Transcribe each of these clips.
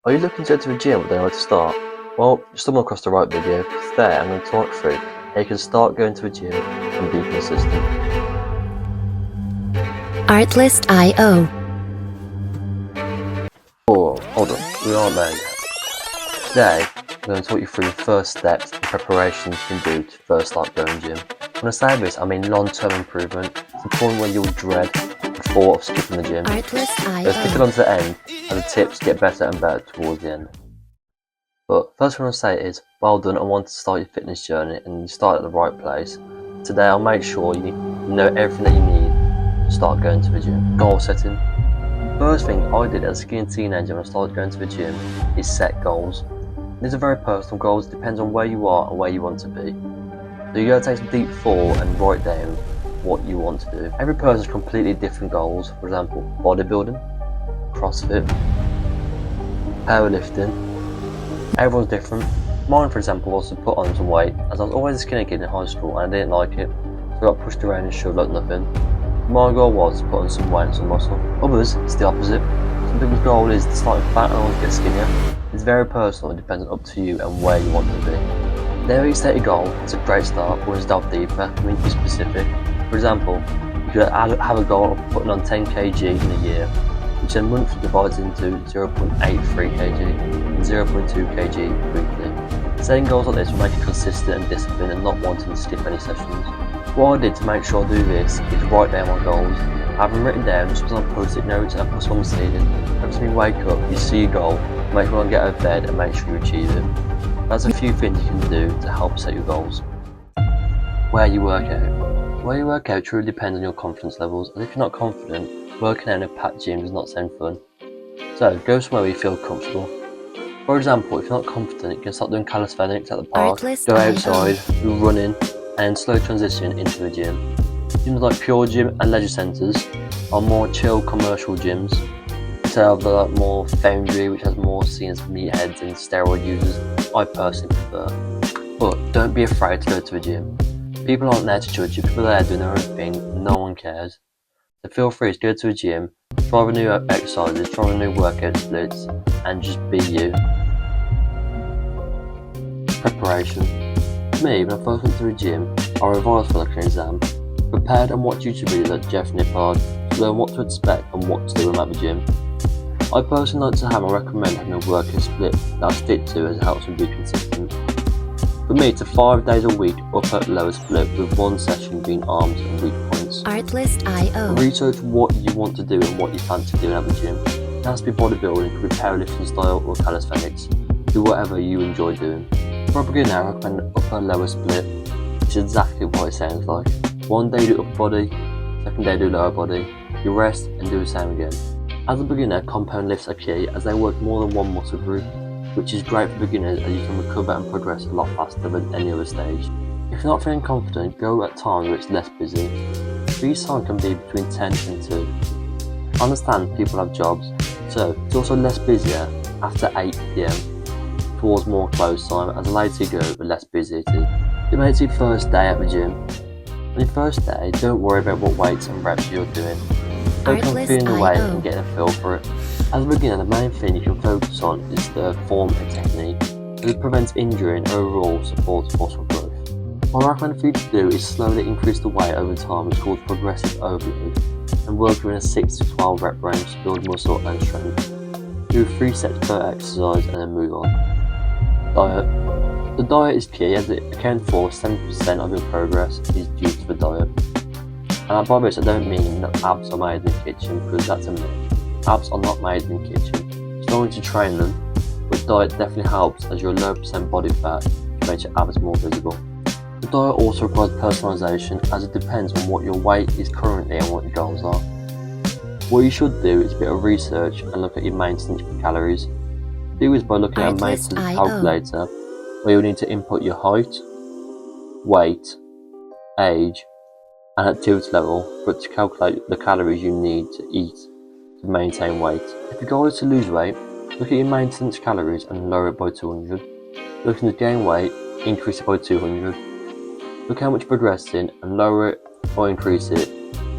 Are you looking to enter a gym but don't know where to start? Well, you stumbled across the right video, because there I'm going to talk through how you can start going to a gym and be consistent. Artlist.io. Oh, hold on, we aren't there yet. Today, I'm going to talk you through the first steps and preparations you can do to first start going gym. When I say this, I mean long-term improvement, to the point where you'll dread the thought of skipping the gym. Let's stick it Artlist.io. on to the end, and the tips get better and better towards the end. But first thing I want to say is, well done, I want to start your fitness journey and you start at the right place. Today I'll make sure you know everything that you need to start going to the gym. Goal setting. First thing I did as a skinny teenager when I started going to the gym is set goals. These are very personal goals, it depends on where you are and where you want to be. So you gotta take some deep thought and write down what you want to do. Every person has completely different goals, for example, bodybuilding, CrossFit, powerlifting. Everyone's different. Mine, for example, was to put on some weight, as I was always a skinny kid in high school and I didn't like it, so I got pushed around and shoved like nothing. My goal was to put on some weight and some muscle. Others, it's the opposite. Some people's goal is to start fat and always get skinnier. It's very personal and depends up to you and where you want to be. There you set your goal, it's a great start, but when you delve deeper, I mean be specific. For example, you could have a goal of putting on 10 kg in a year, which then monthly divides into 0.83 kg and 0.2 kg weekly. Setting goals like this will make you consistent and disciplined and not wanting to skip any sessions. What I did to make sure I do this is write down my goals. I have them written down, just on post-it notes and I put some on the ceiling. Every time you wake up, you see your goal, make sure you get out of bed and make sure you achieve it. There's a few things you can do to help set your goals. Where you work out. Where you work out truly depends on your confidence levels, and if you're not confident, working out in a packed gym does not sound fun. So go somewhere where you feel comfortable. For example, if you're not confident, you can start doing calisthenics at the park, go outside, do running, and slow transition into the gym. Gyms like Pure Gym and leisure centres are more chill commercial gyms, instead of the more Foundry, which has more seen as meatheads and steroid users. I personally prefer. But don't be afraid to go to the gym. People aren't there to judge you, people are there doing their own thing, and no one cares. So feel free to go to a gym, try the new exercises, try the new workout splits, and just be you. Preparation. For me, when I first went to the gym, I revised for like an exam, prepared and watched YouTube videos like Jeff Nippard to learn what to expect and what to do when I'm at the gym. I personally like to have and recommend having a workout split that I stick to as it helps me be consistent. For me, it's a 5 days a week upper lower split with one session being arms and weak points. Artlist.io. Research what you want to do and what you fancy doing at the gym. It has to be bodybuilding, it could be powerlifting style or calisthenics. Do whatever you enjoy doing. For a beginner, I recommend upper lower split, which is exactly what it sounds like. One day do upper body, second day do lower body, you rest and do the same again. As a beginner, compound lifts are key as they work more than one muscle group, which is great for beginners as you can recover and progress a lot faster than any other stage. If you're not feeling confident, go at times where it's less busy. These times can be between 10 and 2. I understand people have jobs, so it's also less busier after 8 PM towards more close time, as the later you go, the less busy it is. It makes your first day at the gym. On your first day, don't worry about what weights and reps you're doing. Focus on feeling the weight and getting a feel for it. As a beginner, the main thing you can focus on is the form and technique, as it prevents injury and overall supports muscle growth. What I recommend for you to do is slowly increase the weight over time, which is called progressive overload, and work within a 6 to 12 rep range to build muscle and strength. Do 3 sets per exercise and then move on. Diet. The diet is key as it accounts for 70% of your progress is due to the diet. And by this I don't mean that abs are made in the kitchen, because that's a myth. Abs are not made in the kitchen. It's not only to train them, but diet definitely helps as your low percent body fat makes your abs more visible. The diet also requires personalisation as it depends on what your weight is currently and what your goals are. What you should do is a bit of research and look at your maintenance calories. Do this by looking at a maintenance calculator where you'll need to input your height, weight, age, and activity level for it to calculate the calories you need to eat to maintain weight. If your goal is to lose weight, look at your maintenance calories and lower it by 200. Looking to gain weight, increase it by 200. Look how much you're progressing and lower it or increase it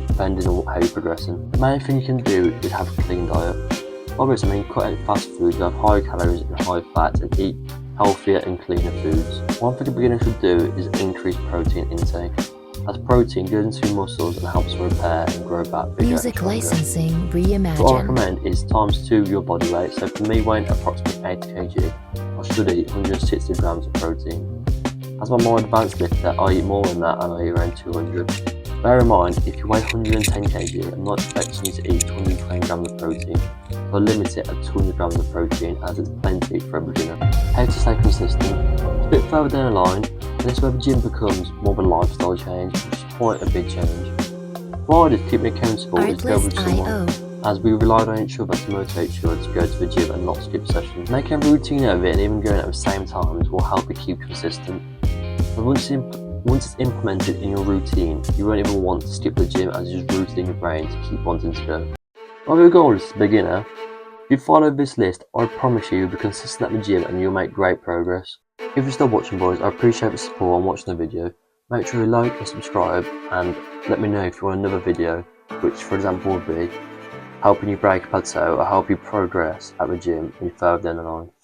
depending on how you're progressing. The main thing you can do is have a clean diet. By this I mean cut out fast foods that have high calories and high fat and eat healthier and cleaner foods. One thing a beginner should do is increase protein intake, as protein goes into your muscles and helps repair and grow back bigger and Music stronger. licensing What I reimagined. recommend is ×2 your body weight. So for me, weighing approximately 80 kg, I should eat 160 grams of protein. As I'm a more advanced lifter, I eat more than that and I eat around 200. Bear in mind, if you weigh 110 kg, I'm not expecting you to eat 220 grams of protein, so I limit it at 200 grams of protein as it's plenty for a beginner. How to stay consistent? A bit further down the line, this is where the gym becomes more of a lifestyle change, which is quite a big change. What I did to keep me accountable is go with someone, Artlist.io. as we relied on each other to motivate each other to go to the gym and not skip sessions. Making a routine of it and even going at the same times will help you keep consistent. But once it's implemented in your routine, you won't even want to skip the gym as it's just rooted in your brain to keep wanting to go. One of your goals as a beginner, if you follow this list, I promise you'll be consistent at the gym and you'll make great progress. If you're still watching, boys, I appreciate the support on watching the video. Make sure you like and subscribe and let me know if you want another video, which for example would be helping you break a plateau or help you progress at the gym and further down the line.